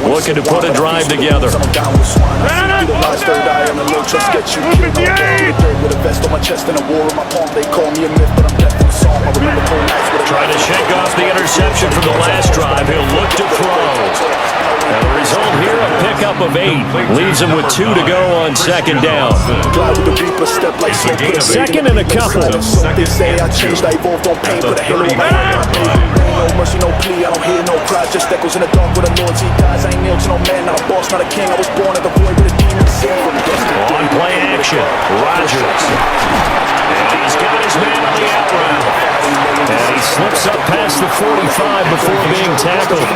Looking to put a drive together. Trying to shake off the interception from the last drive. He'll look to throw. And the result here, a pickup of 8. Leaves him with 2 to go on 2nd down. 2nd and a couple. They say I changed, I evolved on pain, but a halo. No mercy, no plea, I don't hear no cry. Just echoes in the dark with a loyalty dies. I ain't nailed to no man, not a boss, not a king. I was born at the void with a demon sin. On play action, Rodgers. And he's got his man on the out route. And he slips up past the 45 before being tackled.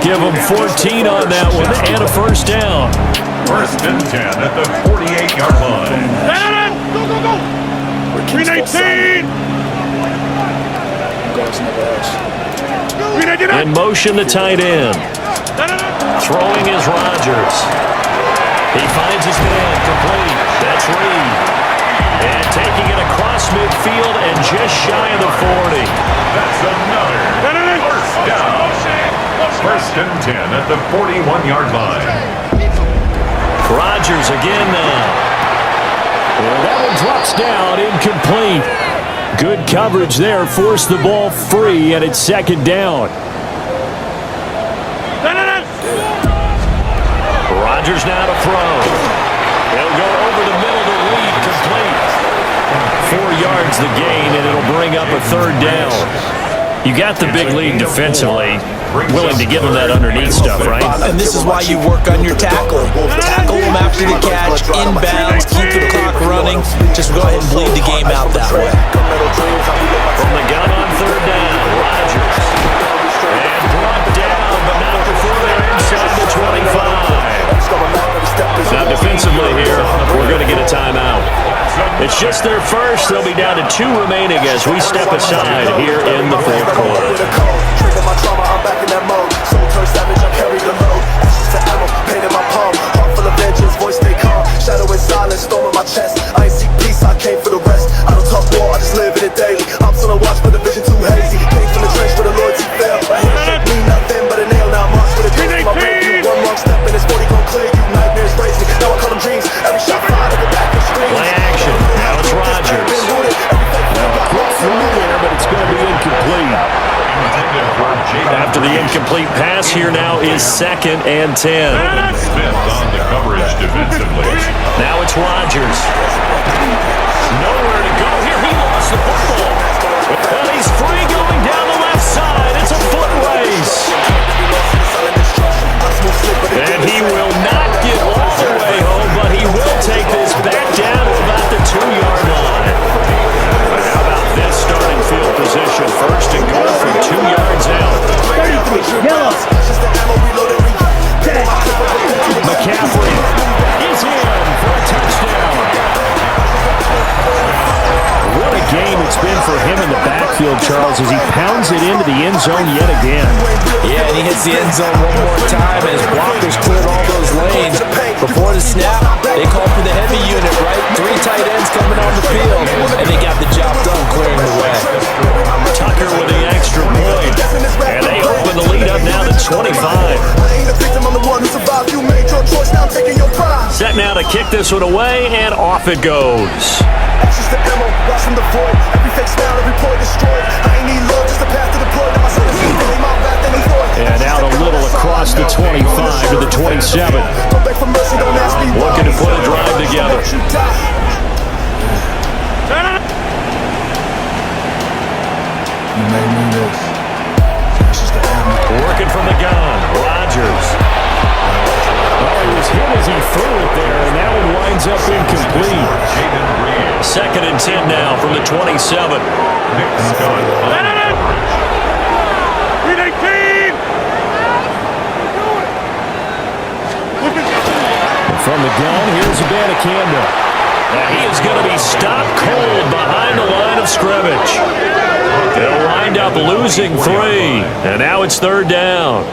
Give him 14 on that one and a 1st down. 1st and 10 at the 48-yard line. Go, go, go! 319! In motion, the tight end. Throwing is Rodgers. He finds his man complete. That's Reed. And taking it across midfield and just shy of the 40. That's another 1st down. 1st and 10 at the 41-yard line. Rodgers again now. And that one drops down, incomplete. Good coverage there, forced the ball free, and it's 2nd down. Rodgers now to throw. He'll go over the middle to Reed, complete. 4 yards the gain, and it'll bring up a 3rd down. You got the big lead defensively. Willing to give him that underneath stuff, right? And this is why you work on your tackling. Tackle them after the catch, inbounds, keep the clock running. Just go ahead and bleed the game out that way. From the gun on 3rd down, Rodgers. And brought down, but not before they're inside the 25. Now defensively here, we're going to get a timeout. It's just their first. They'll be down to 2 remaining as we step aside here in the 4th quarter. I'm back in that mode. Soul turned savage, I carry the load. Ashes to ammo, pain in my palm. Heart full of vengeance, voice stay calm. Shadow and silence, storm in my chest. I ain't seek peace, I came for the rest. I don't talk war, I just live in it daily. I'm still on watch, but the vision too hazy. Came from the trench where the loyalty fell. My handshake mean nothing but a nail. Now I'm marched with a dream in my brain. You one wrong step and it's 40 gon' clear you. Nightmares crazy, now I call them dreams. Every shot fired at the back of screen. Play action, now it's Rodgers. Now a quick throw there, but it's going to be incomplete. After the incomplete pass, here now is 2nd and 10. Smith on the coverage defensively. Now it's Rodgers. Nowhere to go here. He lost the football. And he's free going down the left side. It's a foot race. And he will not get all the way home, but he will take this back down to about the 2-yard line. How about this starting field position? 1st and goal from 2 yards out. McCaffrey is in for a touchdown. What a game it's been for him in the backfield, Charles, as he pounds it into the end zone yet again. Yeah, and he hits the end zone one more time as blockers cleared all those lanes. Before the snap, they called for the heavy unit, right? 3 tight ends coming on the field, and they got the job done clearing the way. Tucker with the extra point, and they open the lead up now to 25. Set now to kick this one away, and off it goes. And out a little across the 25 to the 27. Looking to put a drive together. You made me this. This is the he threw it there, and that one winds up incomplete. 2nd and 10 now from the 27. From the gun, here's Abanikanda. And he is going to be stopped cold behind the line of scrimmage. They'll wind up losing 3, and now it's 3rd down.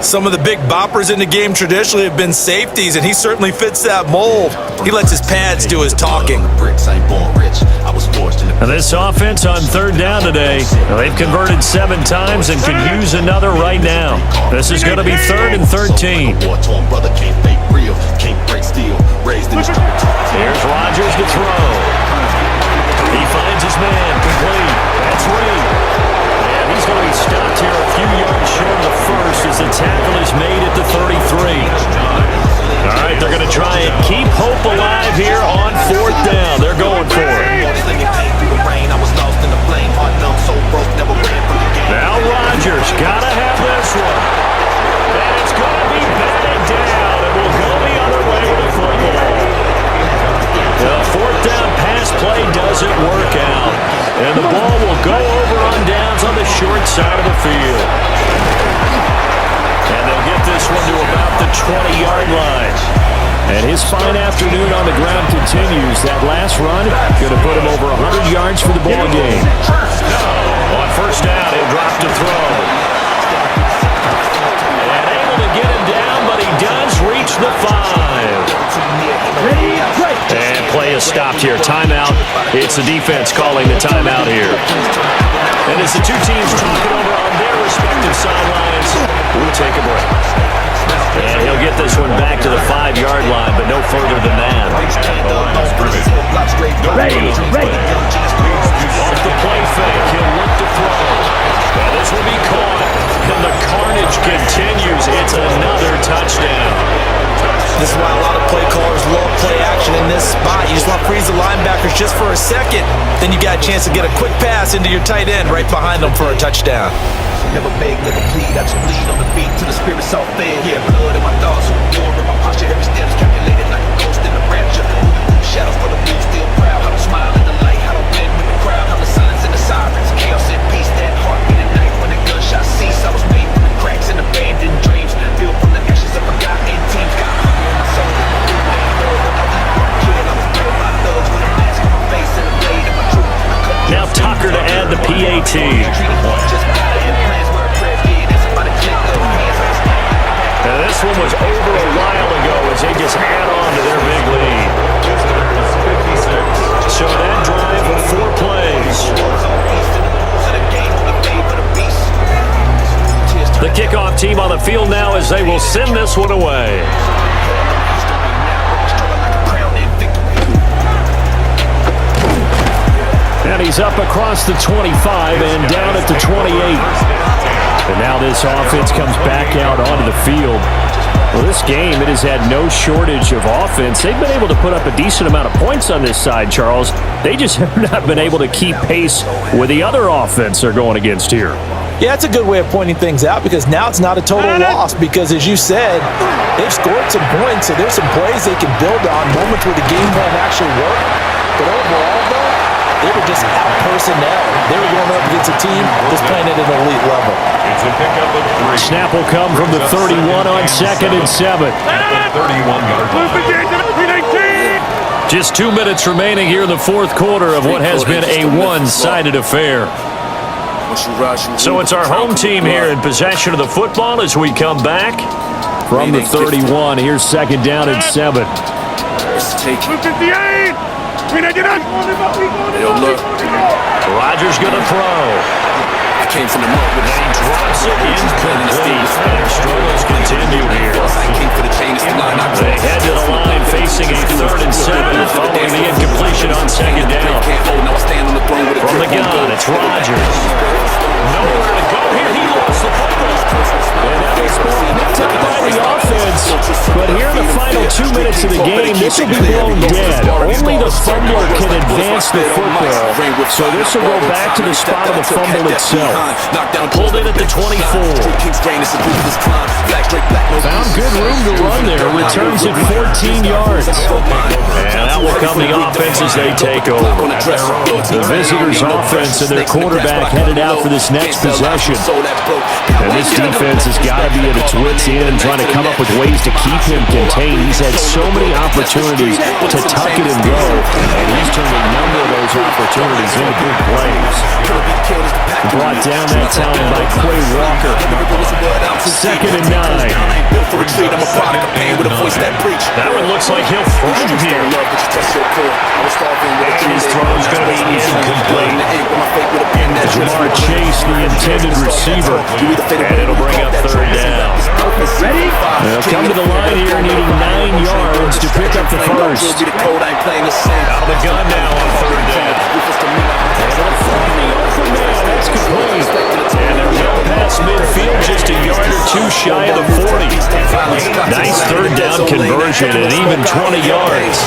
Some of the big boppers in the game traditionally have been safeties, and he certainly fits that mold. He lets his pads do his talking. And this offense on 3rd down today, they've converted 7 times and could use another right now. This is going to be 3rd and 13. Here's Rodgers to throw. He finds his man, complete. That's Reed. And he's going to be stopped here a few yards short of the first as the tackle is made at the 33. All right, they're going to try and keep hope alive here on 4th down. They're going for it. Now Rodgers got to have this one. And it's going to be batted down, and we'll go the other way with the football. The 4th down pass play doesn't work out, and the ball will go over on downs on the short side of the field. And they'll get this one to about the 20-yard line. And his fine afternoon on the ground continues. That last run going to put him over 100 yards for the ball game. On 1st down, he'll drop to throw. And able to get him down, but he does reach the 5. And play is stopped here. Timeout. It's the defense calling the timeout here. And as the two teams talking over on their respective sidelines, we'll take a break. And he'll get this one back to the 5-yard line, but no further than that. Ready. Off the play fake, he'll look to throw. And this will be caught, and the carnage continues. It's another touchdown. This is why a lot of play callers love play action in this spot. You just want to freeze the linebackers just for a second. Then you got a chance to get a quick pass into your tight end right behind them for a touchdown. Never beg, never plead. I just bleed on the beat till the spirit's all fed. Yeah, blood in my thoughts, war in my posture. Every step's calculated like a ghost in a rapture. Moving through the shadows for the blue, still proud. How to smile in the light, how to blend with the crowd. How the signs and the sirens, chaos and peace. That heartbeat at night when the gunshots cease. I was made from the cracks and abandoned dreams. Built from the ashes of forgotten teams. Got hunger in my soul. Now Tucker to add the PAT. Now this one was over a while ago as they just add on to their big lead. So that drive of 4 plays. The kickoff team on the field now as they will send this one away. And he's up across the 25 and down at the 28. And now this offense comes back out onto the field. Well, this game, it has had no shortage of offense. They've been able to put up a decent amount of points on this side, Charles. They just have not been able to keep pace with the other offense they're going against here. Yeah, that's a good way of pointing things out because now it's not a total loss because, as you said, they've scored some points, so there's some plays they can build on, moments where the game plan actually worked. But overall, though, they were just out-personnel. They were going up against a team that's playing at an elite level. It's a pickup of 3. Snap will come from the 31 on 2nd and 7. 31-yard line. Just 2 minutes remaining here in the 4th quarter of what has been a one-sided affair. So it's our home team here in possession of the football as we come back from the 31. Here's 2nd down and 7. Rodgers going to throw. Came from the mud with And he drops it incomplete. Their struggles continue here. They head to the line facing a 3rd and 7 following the incompletion on 2nd down. From the gun, it's Rodgers. Nowhere to go here. He lost the football. And that was picked up by the offense. But here in the final 2 2 minutes of the game, this will be blown dead. Only the fumbler can advance the football, so this will go back to the spot of the fumble itself. Pulled in at the 24. Found good room to run there. Returns it 14 yards. And that will come the offense as they take over. The visitors' offense and their quarterback headed out for this next possession. And this defense has got to be at its wits' end, trying to come up with ways to keep him contained. He's had so many opportunities to tuck it and go, and he's turned a number of those opportunities into big plays. Brought down that time by Quay Walker. 2nd and 9. That one looks like he'll throw here. His throw's going to be incomplete. Jamar Chase, the intended receiver, and it'll bring up 3rd down. They'll come to the line here needing 9 yards to pick up the first. Out of the gun now on 3rd down. That's complete. And they're well past midfield, just a yard or two shy of the 40. Nice 3rd down conversion at even 20 yards.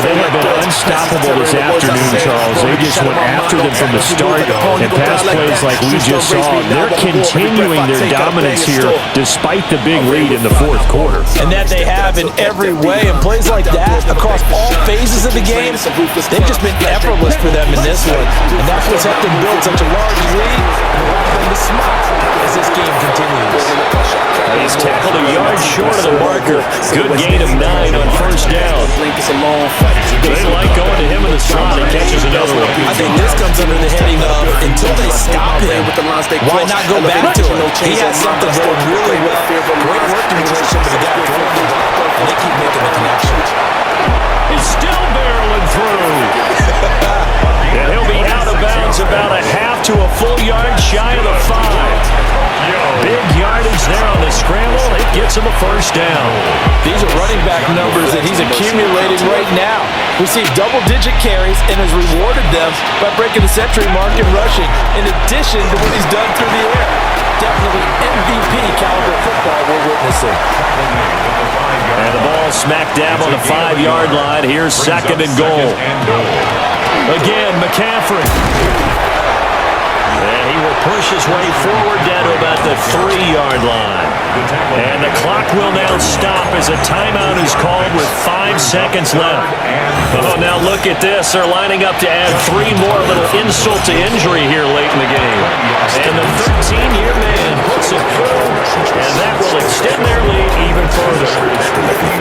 They have been unstoppable this afternoon, Charles. They just went after them from the start, and pass plays like we just saw. They're continuing their dominance here despite the big lead in the 4th quarter. And that they have in every way. And plays like that across all phases of the game, they've just been effortless for them in this one. And that's what's helped them build such a large lead and allow them to smile as this game continues. He's tackled a yard short of the marker. Good gain of 9 on 1st down. They like going to him in the slot. He catches another one. I think this comes under the heading of until they stop him, why not go back to him? He has something going really well. Great working relationship with the guy throwing the ball, and they keep making the connection. He's still barreling through. And he'll be out of bounds about a half to a full yard shy of the 5. Big yardage there on the scramble. It gets him a 1st down. These are running back numbers that he's accumulating right now. Received double-digit carries and has rewarded them by breaking the century mark in rushing, in addition to what he's done through the air. Definitely MVP caliber football we're witnessing. And the ball smack dab on the 5-yard line. Here's 2nd and goal. Again, McCaffrey. And he will push his way forward down to about the 3-yard line. And the clock will now stop as a timeout is called with 5 seconds left. Oh, now look at this. They're lining up to add 3 more, a little insult to injury here late in the game. And the 13-year man puts it through, and that will extend their lead even further.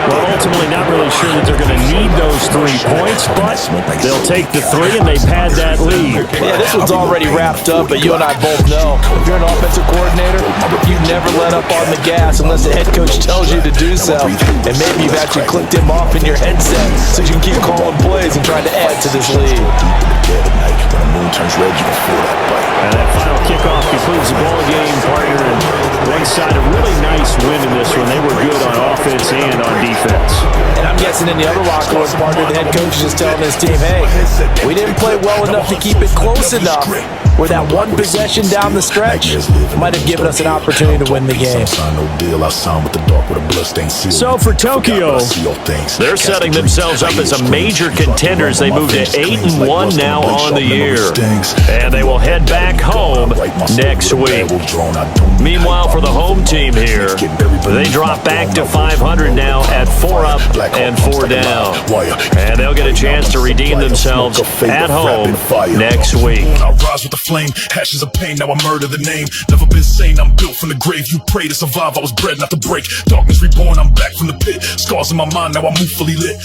Well, ultimately not really sure that they're going to need those 3 points, but they'll take the 3 and they pad that lead. Yeah, this one's already wrapped up, but you and I both know if you're an offensive coordinator, you never let up on the gas unless the head coach tells you to do so. And maybe you've actually clicked him off in your headset so you can keep calling plays and trying to add to this lead. And that final kickoff concludes the ball game, partner. And one side, a really nice win in this one. They were good on offense and on defense. And I'm guessing in the other locker room, partner, the head coach is just telling his team, hey, we didn't play well enough to keep it close enough, where that one possession down the stretch might have given us an opportunity to win the game. So for Tokyo, they're setting themselves up as a major contender as they move to 8-1 now on the year. And they will head back home next week. Meanwhile, for the home team here, they drop back to 500 now at 4 up and 4 down. And they'll get a chance to redeem themselves at home next week. I rise with the flame, ashes of pain, now I murder the name. Never been sane, I'm built from the grave. You pray to survive, I was bred not to break. Darkness reborn, I'm back from the pit. Scars in my mind, now I move fully lit.